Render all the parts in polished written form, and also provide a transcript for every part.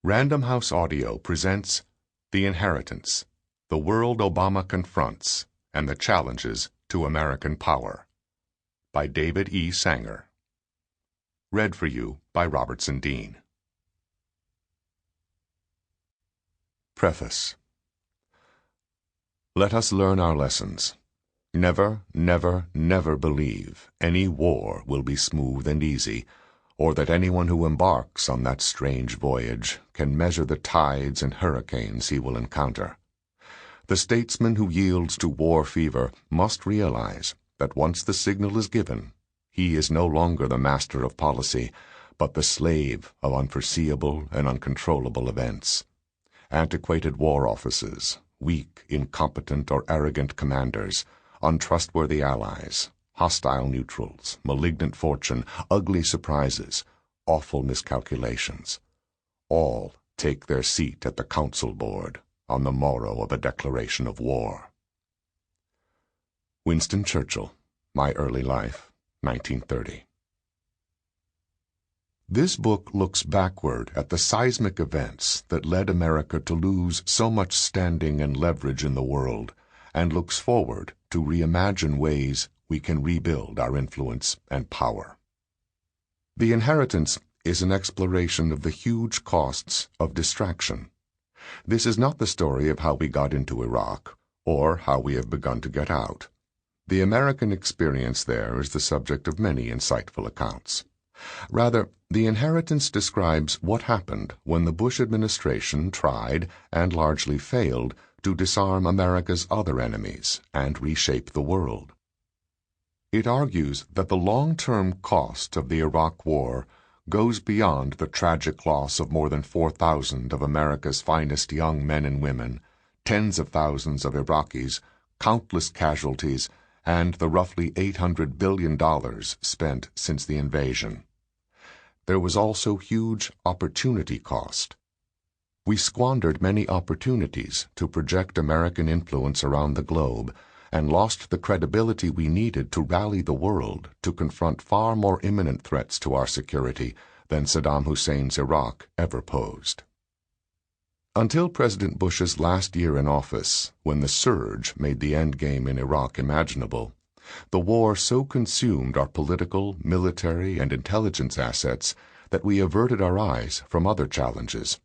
Random House Audio presents The Inheritance, The World Obama Confronts, and the Challenges to American Power, by David E. Sanger. Read for you by Robertson Dean. Preface. Let us learn our lessons. Never, never, never believe any war will be smooth and easy, or that anyone who embarks on that strange voyage can measure the tides and hurricanes he will encounter. The statesman who yields to war fever must realize that once the signal is given, he is no longer the master of policy, but the slave of unforeseeable and uncontrollable events. Antiquated war offices, weak, incompetent, or arrogant commanders, untrustworthy allies, hostile neutrals, malignant fortune, ugly surprises, awful miscalculations, all take their seat at the council board on the morrow of a declaration of war. Winston Churchill, My Early Life, 1930. This book looks backward at the seismic events that led America to lose so much standing and leverage in the world, and looks forward to reimagine ways we can rebuild our influence and power. The Inheritance is an exploration of the huge costs of distraction. This is not the story of how we got into Iraq, or how we have begun to get out. The American experience there is the subject of many insightful accounts. Rather, The Inheritance describes what happened when the Bush administration tried, and largely failed, to disarm America's other enemies and reshape the world. It argues that the long-term cost of the Iraq War goes beyond the tragic loss of more than 4,000 of America's finest young men and women, tens of thousands of Iraqis, countless casualties, and the roughly $800 billion spent since the invasion. There was also huge opportunity cost. We squandered many opportunities to project American influence around the globe, and lost the credibility we needed to rally the world to confront far more imminent threats to our security than Saddam Hussein's Iraq ever posed. Until President Bush's last year in office, when the surge made the endgame in Iraq imaginable, the war so consumed our political, military, and intelligence assets that we averted our eyes from other challenges.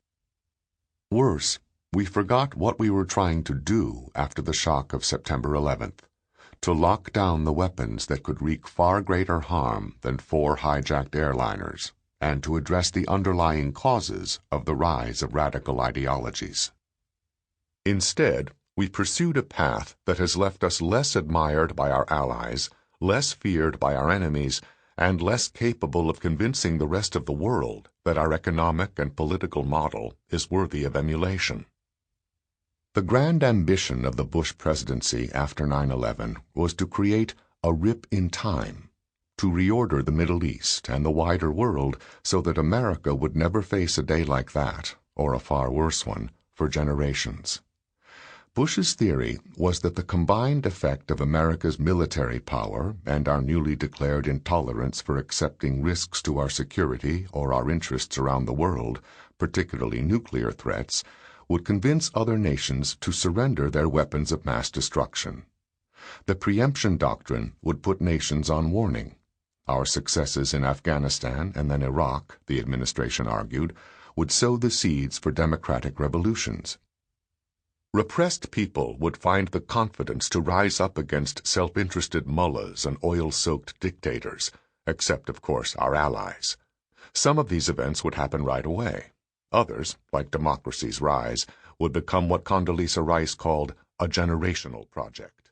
Worse, we forgot what we were trying to do after the shock of September 11th, to lock down the weapons that could wreak far greater harm than 4 hijacked airliners, and to address the underlying causes of the rise of radical ideologies. Instead, we pursued a path that has left us less admired by our allies, less feared by our enemies, and less capable of convincing the rest of the world that our economic and political model is worthy of emulation. The grand ambition of the Bush presidency after 9/11 was to create a rip in time, to reorder the Middle East and the wider world so that America would never face a day like that, or a far worse one, for generations. Bush's theory was that the combined effect of America's military power and our newly declared intolerance for accepting risks to our security or our interests around the world, particularly nuclear threats, would convince other nations to surrender their weapons of mass destruction. The preemption doctrine would put nations on warning. Our successes in Afghanistan and then Iraq, the administration argued, would sow the seeds for democratic revolutions. Repressed people would find the confidence to rise up against self-interested mullahs and oil-soaked dictators, except, of course, our allies. Some of these events would happen right away. Others, like democracy's rise, would become what Condoleezza Rice called a generational project.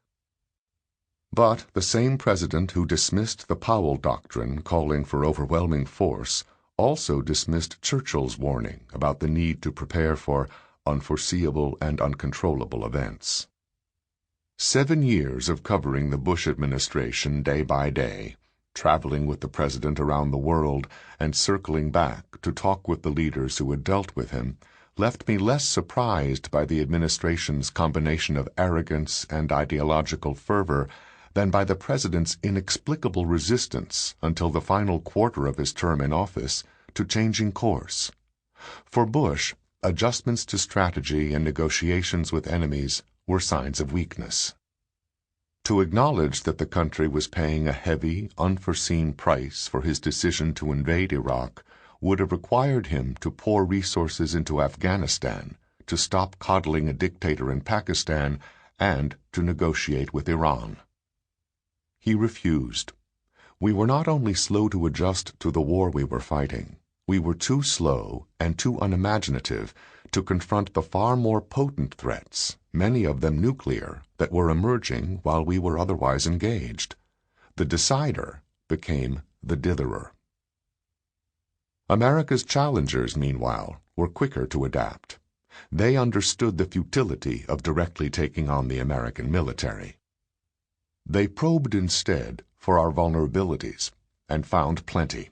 But the same president who dismissed the Powell Doctrine calling for overwhelming force also dismissed Churchill's warning about the need to prepare for unforeseeable and uncontrollable events. 7 years of covering the Bush administration day by day, traveling with the president around the world and circling back to talk with the leaders who had dealt with him, left me less surprised by the administration's combination of arrogance and ideological fervor than by the president's inexplicable resistance until the final quarter of his term in office to changing course. For Bush, adjustments to strategy and negotiations with enemies were signs of weakness. To acknowledge that the country was paying a heavy, unforeseen price for his decision to invade Iraq would have required him to pour resources into Afghanistan, to stop coddling a dictator in Pakistan, and to negotiate with Iran. He refused. We were not only slow to adjust to the war we were fighting, we were too slow and too unimaginative to confront the far more potent threats, many of them nuclear, that were emerging while we were otherwise engaged. The decider became the ditherer. America's challengers, meanwhile, were quicker to adapt. They understood the futility of directly taking on the American military. They probed instead for our vulnerabilities and found plenty.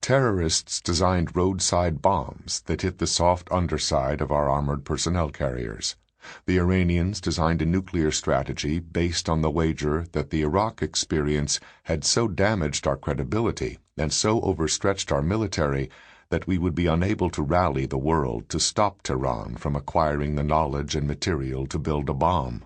Terrorists designed roadside bombs that hit the soft underside of our armored personnel carriers. The Iranians designed a nuclear strategy based on the wager that the Iraq experience had so damaged our credibility and so overstretched our military that we would be unable to rally the world to stop Tehran from acquiring the knowledge and material to build a bomb.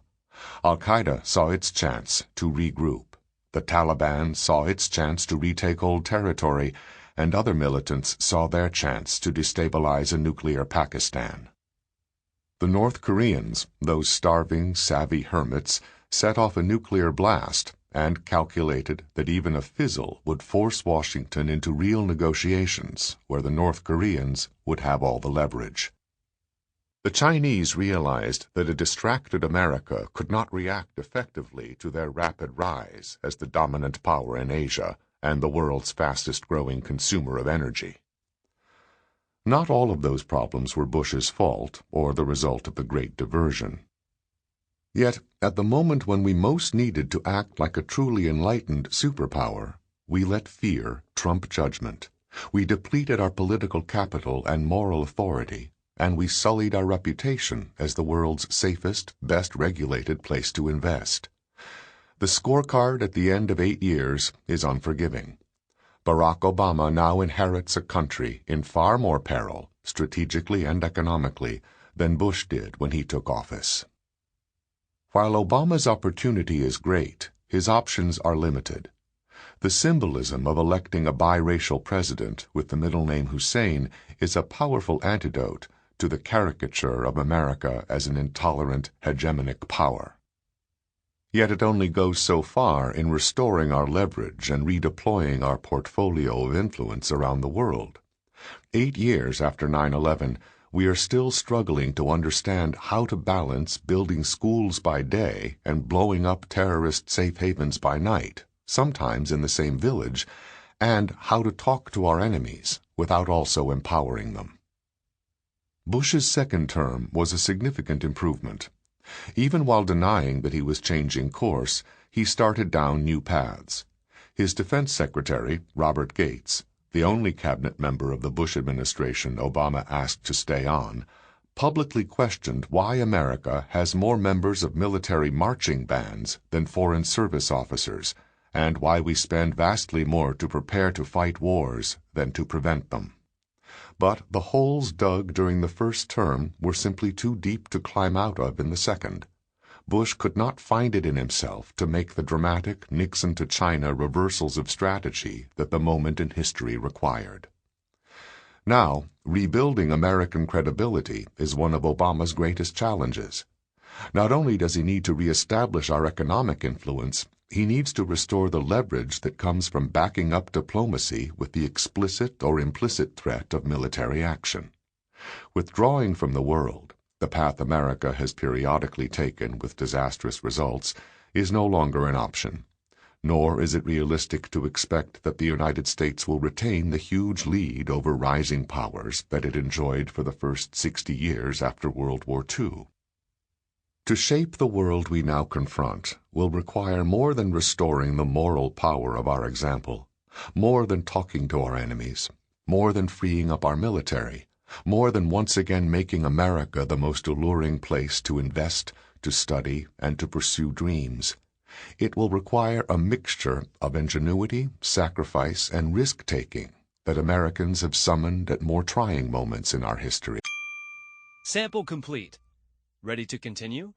Al-Qaeda saw its chance to regroup. The Taliban saw its chance to retake old territory, and other militants saw their chance to destabilize a nuclear Pakistan. The North Koreans, those starving, savvy hermits, set off a nuclear blast and calculated that even a fizzle would force Washington into real negotiations where the North Koreans would have all the leverage. The Chinese realized that a distracted America could not react effectively to their rapid rise as the dominant power in Asia and the world's fastest-growing consumer of energy. Not all of those problems were Bush's fault or the result of the Great Diversion. Yet, at the moment when we most needed to act like a truly enlightened superpower, we let fear trump judgment. We depleted our political capital and moral authority, and we sullied our reputation as the world's safest, best-regulated place to invest. The scorecard at the end of 8 years is unforgiving. Barack Obama now inherits a country in far more peril, strategically and economically, than Bush did when he took office. While Obama's opportunity is great, his options are limited. The symbolism of electing a biracial president with the middle name Hussein is a powerful antidote to the caricature of America as an intolerant, hegemonic power. Yet it only goes so far in restoring our leverage and redeploying our portfolio of influence around the world. 8 years after 9/11, we are still struggling to understand how to balance building schools by day and blowing up terrorist safe havens by night, sometimes in the same village, and how to talk to our enemies without also empowering them. Bush's second term was a significant improvement. Even while denying that he was changing course, he started down new paths. His defense secretary, Robert Gates, the only cabinet member of the Bush administration Obama asked to stay on, publicly questioned why America has more members of military marching bands than foreign service officers, and why we spend vastly more to prepare to fight wars than to prevent them. But the holes dug during the first term were simply too deep to climb out of in the second. Bush could not find it in himself to make the dramatic Nixon to China reversals of strategy that the moment in history required. Now, rebuilding American credibility is one of Obama's greatest challenges. Not only does he need to reestablish our economic influence, he needs to restore the leverage that comes from backing up diplomacy with the explicit or implicit threat of military action. Withdrawing from the world, the path America has periodically taken with disastrous results, is no longer an option. Nor is it realistic to expect that the United States will retain the huge lead over rising powers that it enjoyed for the first 60 years after World War II. To shape the world we now confront will require more than restoring the moral power of our example, more than talking to our enemies, more than freeing up our military, more than once again making America the most alluring place to invest, to study, and to pursue dreams. It will require a mixture of ingenuity, sacrifice, and risk-taking that Americans have summoned at more trying moments in our history. Sample complete. Ready to continue?